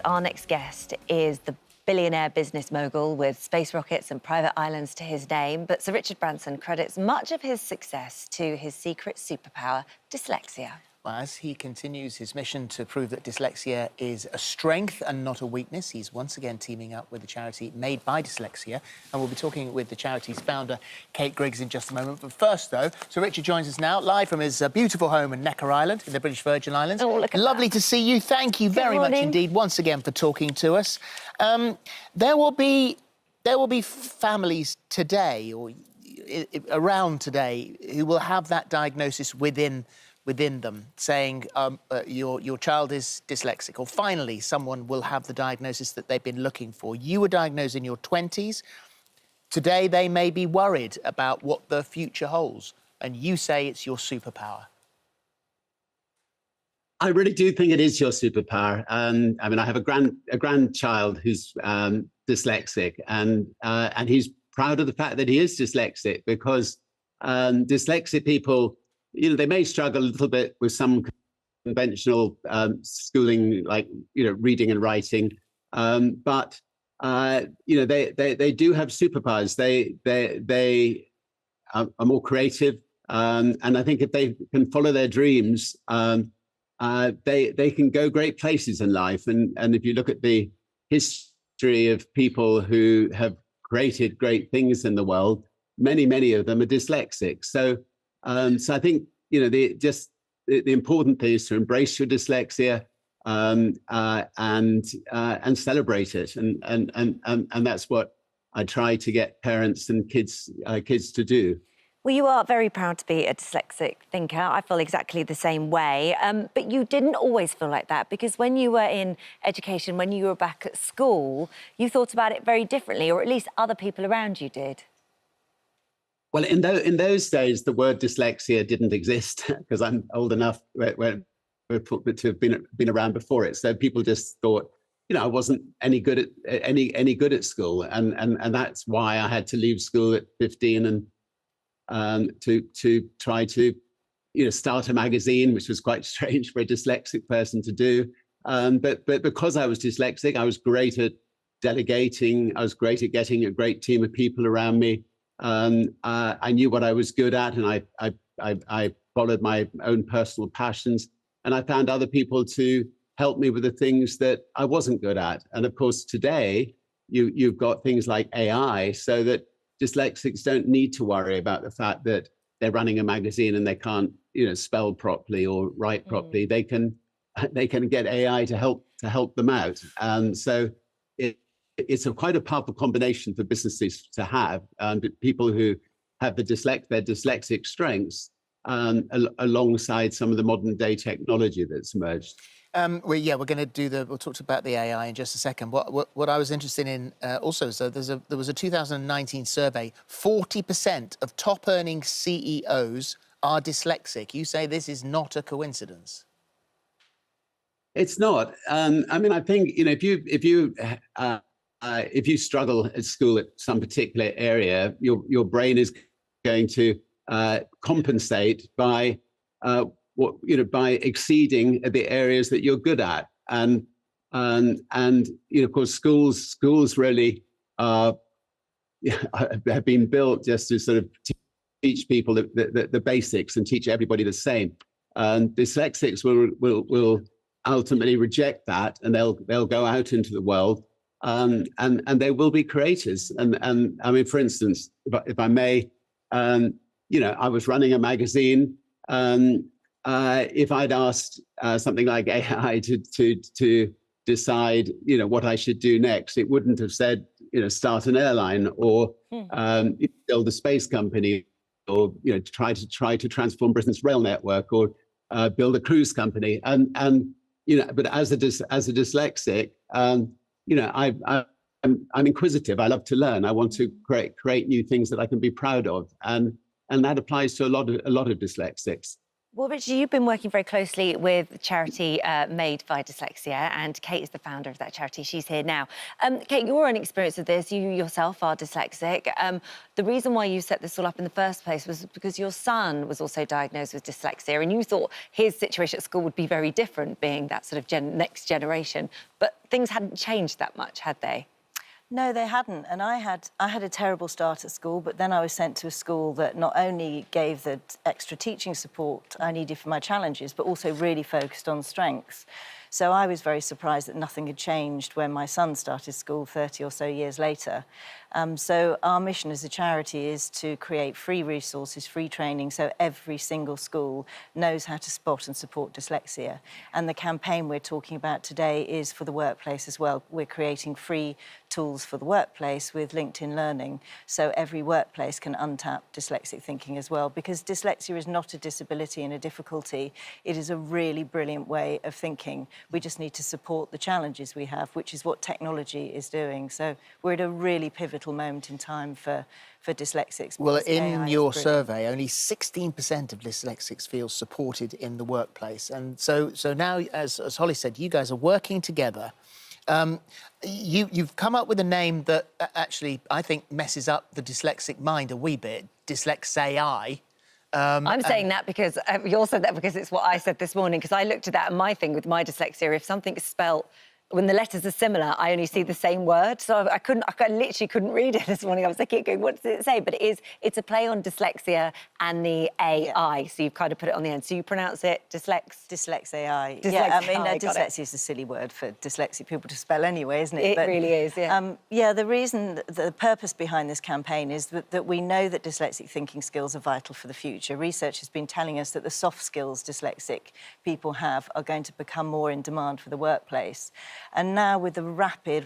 Our next guest is the billionaire business mogul with space rockets and private islands to his name. But Sir Richard Branson credits much of his success to his secret superpower, dyslexia. Well, as he continues his mission to prove that dyslexia is a strength and not a weakness, he's once again teaming up with the charity Made By Dyslexia. And we'll be talking with the charity's founder, Kate Griggs, in just a moment. But first, though, Sir Richard joins us now, live from his beautiful home in Necker Island, in the British Virgin Islands. Oh, look at Lovely that. to see you. Thank you very much indeed, once again, for talking to us. There will be families today, or around today, who will have that diagnosis within them, saying your child is dyslexic, or finally someone will have the diagnosis that they've been looking for. You were diagnosed in your 20s. Today they may be worried about what the future holds, and you say it's your superpower. I really do think it is your superpower. I mean, I have a grandchild who's dyslexic, and he's proud of the fact that he is dyslexic, because dyslexic people, you know, they may struggle a little bit with some conventional schooling, like, you know, reading and writing, but you know, they do have superpowers. They are more creative, and I think if they can follow their dreams, they can go great places in life. And if you look at the history of people who have created great things in the world, many of them are dyslexic. So I think, you know, the important thing is to embrace your dyslexia and celebrate it, and that's what I try to get parents and kids to do. Well, you are very proud to be a dyslexic thinker. I feel exactly the same way. But you didn't always feel like that, because when you were in education, when you were back at school, you thought about it very differently, or at least other people around you did. Well, in those days, the word dyslexia didn't exist, because I'm old enough to have been around before it. So people just thought, you know, I wasn't any good at school, and that's why I had to leave school at 15 and to try to, you know, start a magazine, which was quite strange for a dyslexic person to do. But because I was dyslexic, I was great at delegating. I was great at getting a great team of people around me. I knew what I was good at, and I followed my own personal passions, and I found other people to help me with the things that I wasn't good at. And of course, today you've got things like AI, so that dyslexics don't need to worry about the fact that they're running a magazine and they can't, you know, spell properly or write properly. They can get AI to help them out, and so it's quite a powerful combination for businesses to have, people who have their dyslexic strengths alongside some of the modern day technology that's emerged. We're going to we'll talk about the AI in just a second. What I was interested in also is that there was a 2019 survey. 40% of top earning CEOs are dyslexic. You say this is not a coincidence. It's not. I mean, I think, you know, if you struggle at school at some particular area, your brain is going to compensate by by exceeding the areas that you're good at, and you know, of course, schools really have been built just to sort of teach people the basics and teach everybody the same. And dyslexics will ultimately reject that, and they'll go out into the world. And they will be creators. And I mean, for instance, if I may, you know, I was running a magazine. If I'd asked something like AI to decide, you know, what I should do next, it wouldn't have said, you know, start an airline, or build a space company, or, you know, try to transform Britain's rail network, or build a cruise company. And you know, but as a dyslexic, you know, I'm inquisitive. I love to learn. I want to create new things that I can be proud of, and that applies to a lot of dyslexics. Well, Richard, you've been working very closely with the charity Made by Dyslexia, and Kate is the founder of that charity. She's here now. Kate, your own experience with this, you yourself are dyslexic. The reason why you set this all up in the first place was because your son was also diagnosed with dyslexia, and you thought his situation at school would be very different, being that sort of next generation. But things hadn't changed that much, had they? No, they hadn't. And I had a terrible start at school, but then I was sent to a school that not only gave the extra teaching support I needed for my challenges, but also really focused on strengths. So I was very surprised that nothing had changed when my son started school 30 or so years later. So our mission as a charity is to create free resources, free training, so every single school knows how to spot and support dyslexia. And the campaign we're talking about today is for the workplace as well. We're creating free tools for the workplace with LinkedIn Learning, so every workplace can untap dyslexic thinking as well, because dyslexia is not a disability and a difficulty. It is a really brilliant way of thinking. We just need to support the challenges we have, which is what technology is doing. So we're at a really pivotal moment in time for dyslexics. Well, in your survey, only 16% of dyslexics feel supported in the workplace. And so now, as Holly said, you guys are working together. You've come up with a name that actually, I think, messes up the dyslexic mind a wee bit, Dyslexia. I'm saying that because you all said that because it's what I said this morning, because I looked at that and my thing with my dyslexia, if something's spelt when the letters are similar, I only see the same word. So I literally couldn't read it this morning. I was like, going, what does it say? But it's a play on dyslexia and the AI. Yeah. So you've kind of put it on the end. So you pronounce it Dyslexia. Yeah, I mean, dyslexia is a silly word for dyslexic people to spell anyway, isn't it? It really is, yeah. Yeah, the purpose behind this campaign is that we know that dyslexic thinking skills are vital for the future. Research has been telling us that the soft skills dyslexic people have are going to become more in demand for the workplace. And now with the rapid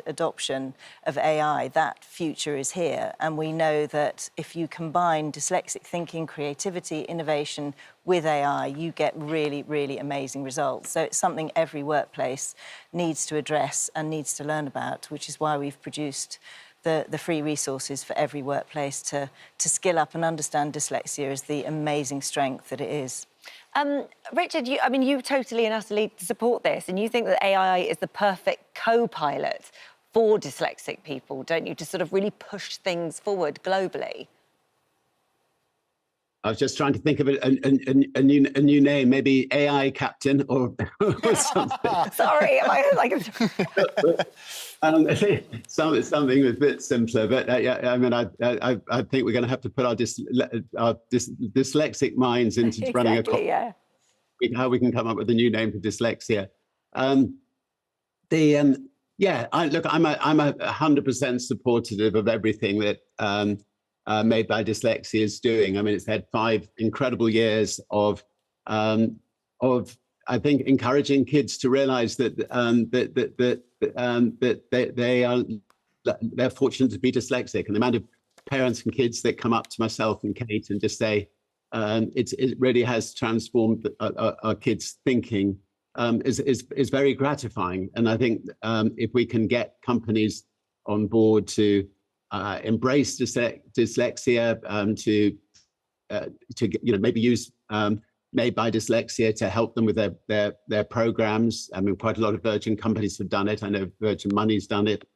adoption of AI, that future is here. And we know that if you combine dyslexic thinking, creativity, innovation with AI, you get really, really amazing results. So it's something every workplace needs to address and needs to learn about, which is why we've produced the free resources for every workplace to skill up and understand dyslexia as the amazing strength that it is. Richard, you totally and utterly support this, and you think that AI is the perfect co-pilot for dyslexic people, don't you, to sort of really push things forward globally? I was just trying to think of a new name, maybe AI Captain or something. Sorry, am I like... something a bit simpler, but yeah, I mean, I think we're going to have to put our dyslexic minds into running how we can come up with a new name for dyslexia. Yeah, I'm 100% supportive of everything that Made by Dyslexia is doing. I mean, it's had 5 incredible years of I think encouraging kids to realise that they're fortunate to be dyslexic, and the amount of parents and kids that come up to myself and Kate and just say it really has transformed our kids' thinking is very gratifying. And I think if we can get companies on board to embrace dyslexia, to maybe use Made by Dyslexia to help them with their programs. I mean, quite a lot of Virgin companies have done it. I know Virgin Money's done it.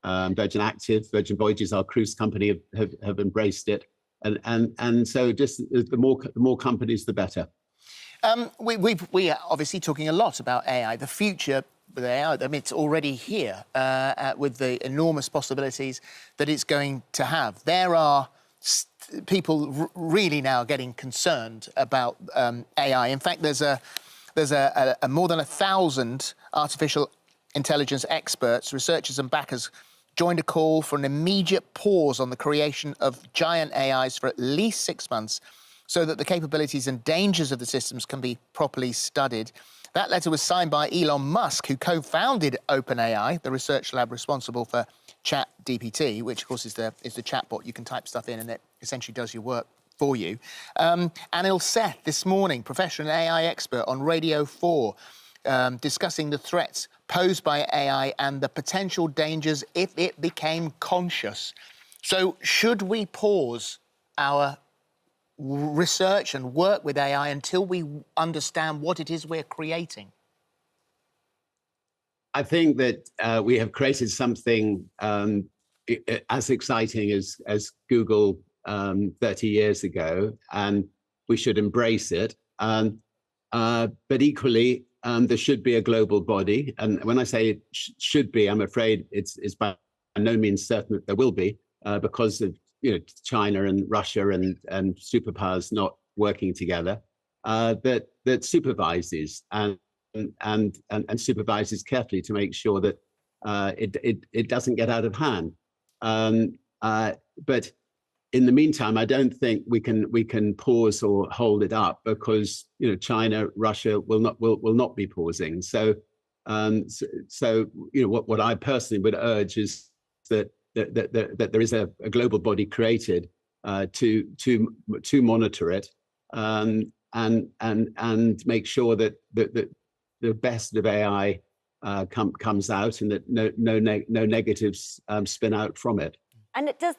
Virgin Active, Virgin Voyages, our cruise company, have embraced it. And so just the more companies, the better. We are obviously talking a lot about AI, the future with AI. I mean, it's already here with the enormous possibilities that it's going to have. There are people really now getting concerned about AI. In fact, there's more than 1,000 artificial intelligence experts, researchers and backers joined a call for an immediate pause on the creation of giant AIs for at least 6 months so that the capabilities and dangers of the systems can be properly studied. That letter was signed by Elon Musk, who co-founded OpenAI, the research lab responsible for ChatGPT, which, of course, is the chatbot. You can type stuff in and it essentially does your work for you. Anil Seth, this morning, professional AI expert on Radio 4, discussing the threats posed by AI and the potential dangers if it became conscious. So should we pause our research and work with AI until we understand what it is we're creating? I think that we have created something as exciting as Google 30 years ago, and we should embrace it. But equally, there should be a global body. And when I say it should be, I'm afraid it's by no means certain that there will be, because of China and Russia and superpowers not working together, that supervises and supervises carefully to make sure that it doesn't get out of hand. But in the meantime, I don't think we can pause or hold it up, because China, Russia will not be pausing. So what I personally would urge is that there is a global body created to monitor it, and make sure that the best of AI comes out, and that no negatives spin out from it. And does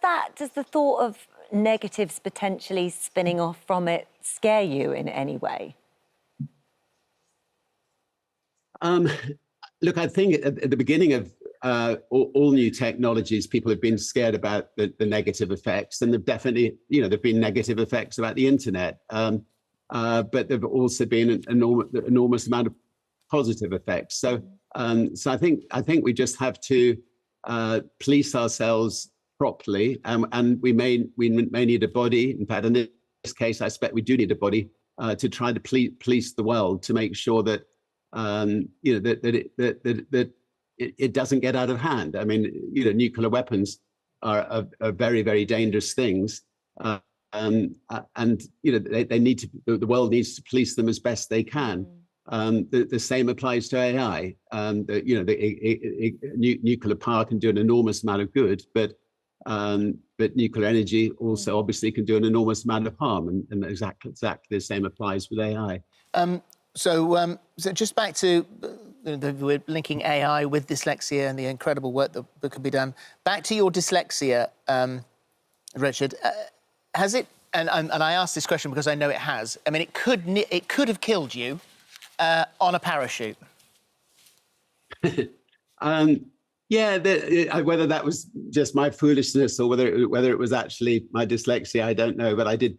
the thought of negatives potentially spinning off from it scare you in any way? Look, I think at the beginning of all new technologies, people have been scared about the negative effects, and they've definitely, there've been negative effects about the internet, but there've also been an enormous amount of positive effects. So I think we just have to police ourselves properly, and we may need a body. In fact, in this case, I expect we do need a body to try to police the world, to make sure that that it doesn't get out of hand. I mean, nuclear weapons are very, very dangerous things, and they need to. The world needs to police them as best they can. The same applies to AI. Nuclear power can do an enormous amount of good, but nuclear energy also obviously can do an enormous amount of harm, and exactly the same applies with AI. So just back to we're linking AI with dyslexia and the incredible work that can be done. Back to your dyslexia, Richard. Has it? And I ask this question because I know it has. I mean, it could have killed you on a parachute. Yeah, whether that was just my foolishness or whether it was actually my dyslexia, I don't know. But I did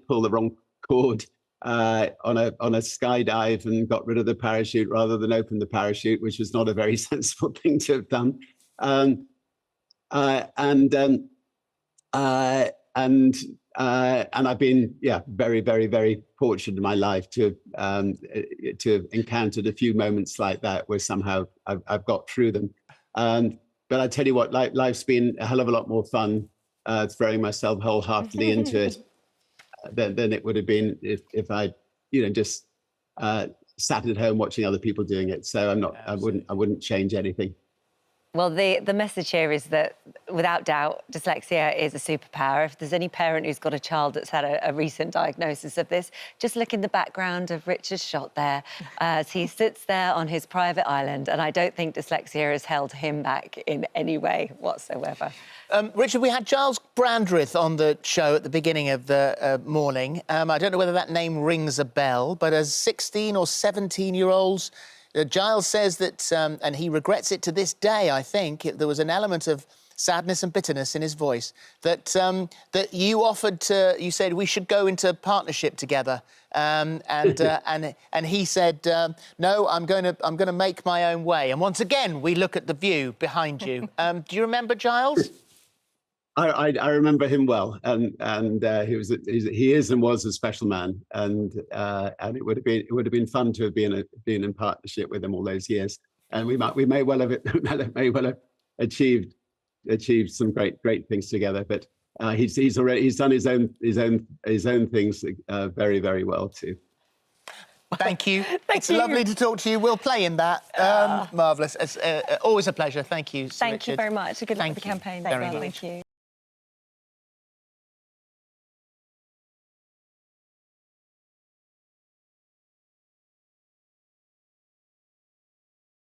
pull the wrong cord on a skydive and got rid of the parachute rather than open the parachute, which was not a very sensible thing to have done. And I've been very, very, very fortunate in my life to have encountered a few moments like that where somehow I've got through them. But I tell you what, life's been a hell of a lot more fun throwing myself wholeheartedly into it than it would have been if I just sat at home watching other people doing it. So I wouldn't change anything. Well, the message here is that, without doubt, dyslexia is a superpower. If there's any parent who's got a child that's had a recent diagnosis of this, just look in the background of Richard's shot there as he sits there on his private island, and I don't think dyslexia has held him back in any way whatsoever. Richard, we had Giles Brandreth on the show at the beginning of the morning. I don't know whether that name rings a bell, but as 16 or 17-year-olds, Giles says that, and he regrets it to this day, I think, there was an element of sadness and bitterness in his voice, that that you said we should go into partnership together, and he said, no, I'm going to make my own way. And once again, we look at the view behind you. Do you remember Giles? I remember him well, and he is and was a special man, and it would have been fun to have been in partnership with him all those years, and we may well have achieved some great things together. But he's done his own things very, very well too. Thank you. It's lovely to talk to you. We'll play in that. Marvellous. It's always a pleasure. Thank you, Sir Richard. Thank you very much. Good luck with the campaign. Very much. Thank you.